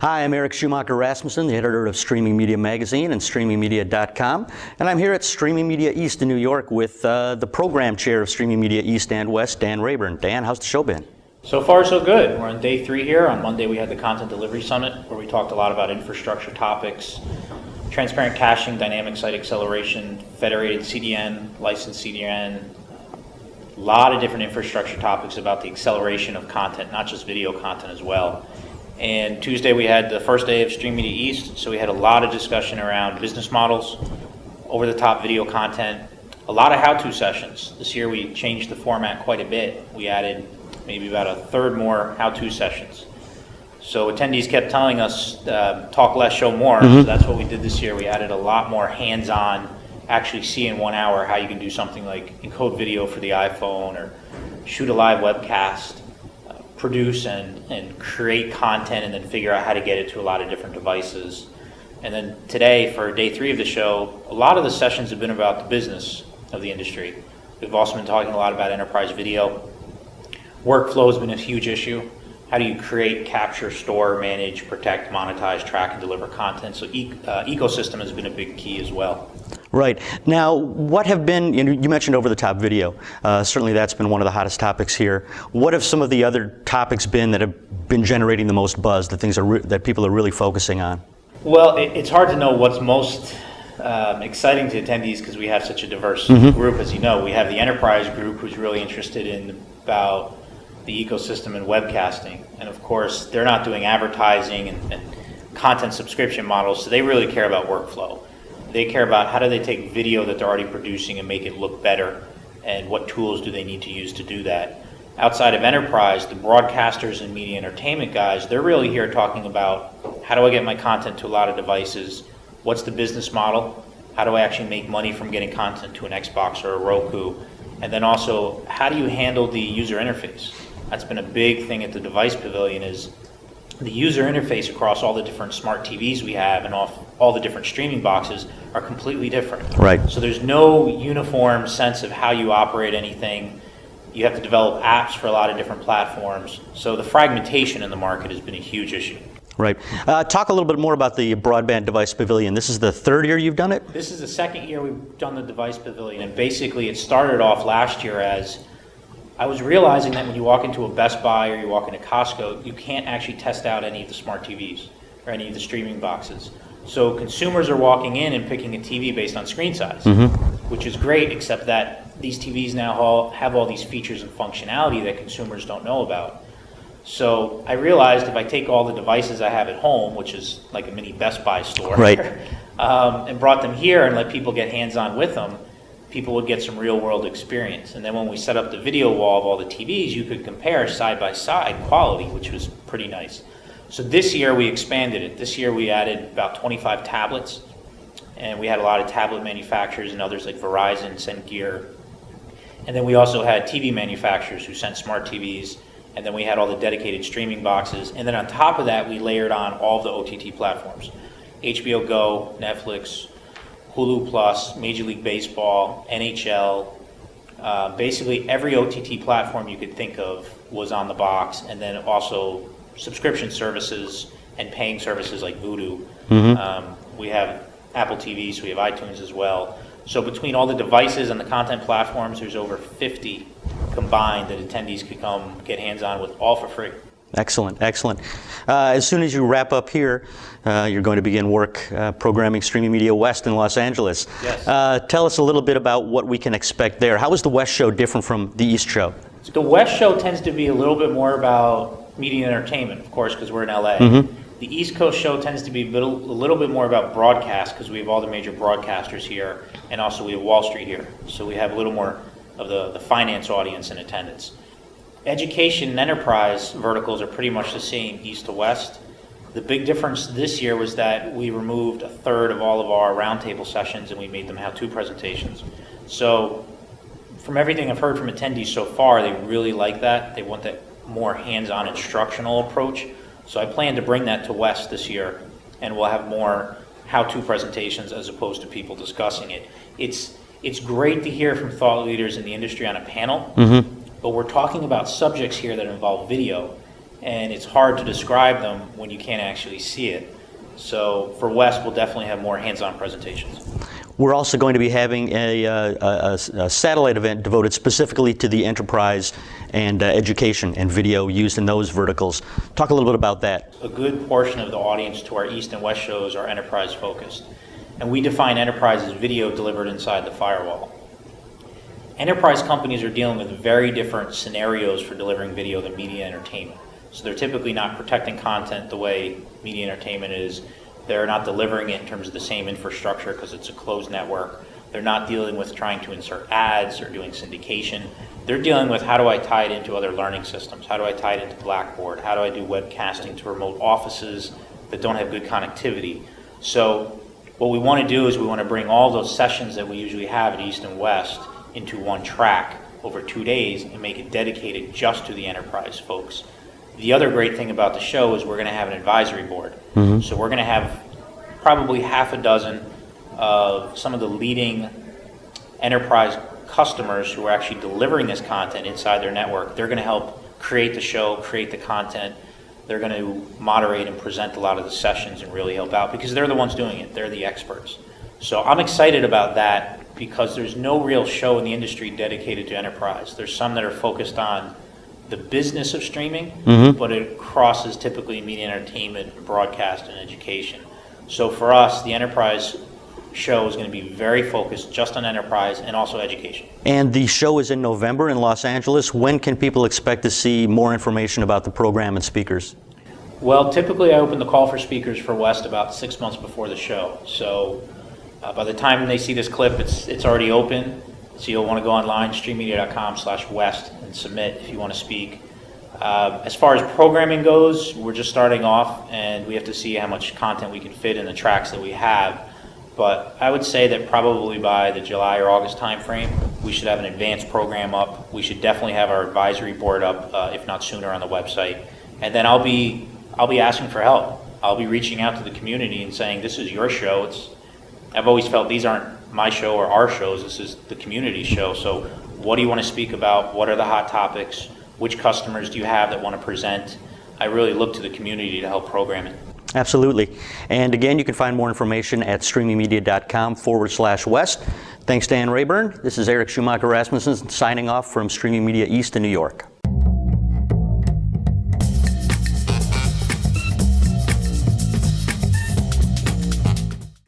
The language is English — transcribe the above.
Hi, I'm Eric Schumacher Rasmussen, the editor of Streaming Media Magazine and StreamingMedia.com, and I'm here at Streaming Media East in New York with the program chair of Streaming Media East and West, Dan Rayburn. Dan, how's the show been? So far, so good. We're on day 3 here. On Monday, we had the Content Delivery Summit, where we talked a lot about infrastructure topics, transparent caching, dynamic site acceleration, federated CDN, licensed CDN, a lot of different infrastructure topics about the acceleration of content, not just video content as well. And Tuesday, we had the first day of Stream Media East, so we had a lot of discussion around business models, over-the-top video content, a lot of how-to sessions. This year, we changed the format quite a bit. We added maybe about a third more how-to sessions. So attendees kept telling us, talk less, show more. So that's what we did this year. We added a lot more hands-on, actually see in 1 hour how you can do something like encode video for the iPhone or shoot a live webcast, produce and create content and then figure out how to get it to a lot of different devices. And then today, for day 3 of the show, a lot of the sessions have been about the business of the industry. We've also been talking a lot about enterprise video. Workflow has been a huge issue. How do you create, capture, store, manage, protect, monetize, track, and deliver content? So ecosystem has been a big key as well. Right. Now, what have been, you mentioned over-the-top video. Certainly that's been one of the hottest topics here. What have some of the other topics been that have been generating the most buzz, the things that people are really focusing on? Well, it's hard to know what's most exciting to attendees because we have such a diverse group, as you know. We have the enterprise group who's really interested in about the ecosystem and webcasting. And of course, they're not doing advertising and content subscription models, so they really care about workflow. They care about how do they take video that they're already producing and make it look better, and what tools do they need to use to do that. Outside of enterprise, the broadcasters and media entertainment guys, they're really here talking about how do I get my content to a lot of devices, what's the business model, how do I actually make money from getting content to an Xbox or a Roku, and then also how do you handle the user interface. That's been a big thing at the Device Pavilion is the user interface across all the different smart TVs we have and all the different streaming boxes are completely different. Right. So there's no uniform sense of how you operate anything. You have to develop apps for a lot of different platforms. So the fragmentation in the market has been a huge issue. Right. Talk a little bit more about the Broadband Device Pavilion. This is the 3rd year you've done it? This is the 2nd year we've done the Device Pavilion, and basically it started off last year as I was realizing that when you walk into a Best Buy or you walk into Costco, you can't actually test out any of the smart TVs or any of the streaming boxes. So consumers are walking in and picking a TV based on screen size, which is great, except that these TVs now have all these features and functionality that consumers don't know about. So I realized if I take all the devices I have at home, which is like a mini Best Buy store, right. And brought them here and let people get hands-on with them, people would get some real-world experience. And then when we set up the video wall of all the TVs, you could compare side-by-side quality, which was pretty nice. So this year we expanded it. This year we added about 25 tablets, and we had a lot of tablet manufacturers and others like Verizon sent gear. And then we also had TV manufacturers who sent smart TVs, and then we had all the dedicated streaming boxes. And then on top of that, we layered on all of the OTT platforms. HBO Go, Netflix, Hulu Plus, Major League Baseball, NHL, basically every OTT platform you could think of was on the box, and then also subscription services and paying services like Vudu. We have Apple TV, so we have iTunes as well. So between all the devices and the content platforms, there's over 50 combined that attendees could come get hands-on with, all for free. Excellent, excellent. As soon as you wrap up here, you're going to begin work programming Streaming Media West in Los Angeles. Yes. Tell us a little bit about what we can expect there. How is the West show different from the East show? The West show tends to be a little bit more about media and entertainment, of course, because we're in LA. The East Coast show tends to be a little bit more about broadcast because we have all the major broadcasters here, and also we have Wall Street here. So we have a little more of the finance audience in attendance. Education and enterprise verticals are pretty much the same east to west. The big difference this year was that we removed a third of all of our roundtable sessions and we made them how-to presentations. So from everything I've heard from attendees so far, they really like that. They want that more hands-on instructional approach. So I plan to bring that to West this year, and we'll have more how-to presentations as opposed to people discussing it. It's great to hear from thought leaders in the industry on a panel, but we're talking about subjects here that involve video, and it's hard to describe them when you can't actually see it. So for West, we'll definitely have more hands-on presentations. We're also going to be having a satellite event devoted specifically to the enterprise and education and video used in those verticals. Talk a little bit about that. A good portion of the audience to our East and West shows are enterprise focused. And we define enterprise as video delivered inside the firewall. Enterprise companies are dealing with very different scenarios for delivering video than media entertainment. So they're typically not protecting content the way media entertainment is. They're not delivering it in terms of the same infrastructure because it's a closed network. They're not dealing with trying to insert ads or doing syndication. They're dealing with how do I tie it into other learning systems? How do I tie it into Blackboard? How do I do webcasting to remote offices that don't have good connectivity? So what we want to do is we want to bring all those sessions that we usually have at East and West into one track over 2 days and make it dedicated just to the enterprise folks. The other great thing about the show is we're going to have an advisory board. So we're going to have probably half a dozen of some of the leading enterprise customers who are actually delivering this content inside their network. They're going to help create the show, create the content. They're going to moderate and present a lot of the sessions and really help out because they're the ones doing it. They're the experts. So I'm excited about that because there's no real show in the industry dedicated to enterprise. There's some that are focused on the business of streaming, but it crosses typically media entertainment, broadcast, and education. So for us, the enterprise show is going to be very focused just on enterprise and also education. And the show is in November in Los Angeles. When can people expect to see more information about the program and speakers? Well, typically I open the call for speakers for West about 6 months before the show. So by the time they see this clip, it's already open. So you'll want to go online, streammedia.com/West, and submit if you want to speak. As far as programming goes, we're just starting off, and we have to see how much content we can fit in the tracks that we have. But I would say that probably by the July or August timeframe, we should have an advanced program up. We should definitely have our advisory board up, if not sooner, on the website. And then I'll be asking for help. I'll be reaching out to the community and saying, this is your show. I've always felt these aren't my show or our shows. This is the community show. So what do you want to speak about? What are the hot topics? Which customers do you have that want to present? I really look to the community to help program it. Absolutely. And again, you can find more information at streamingmedia.com/West. Thanks, Dan Rayburn. This is Eric Schumacher Rasmussen signing off from Streaming Media East in New York.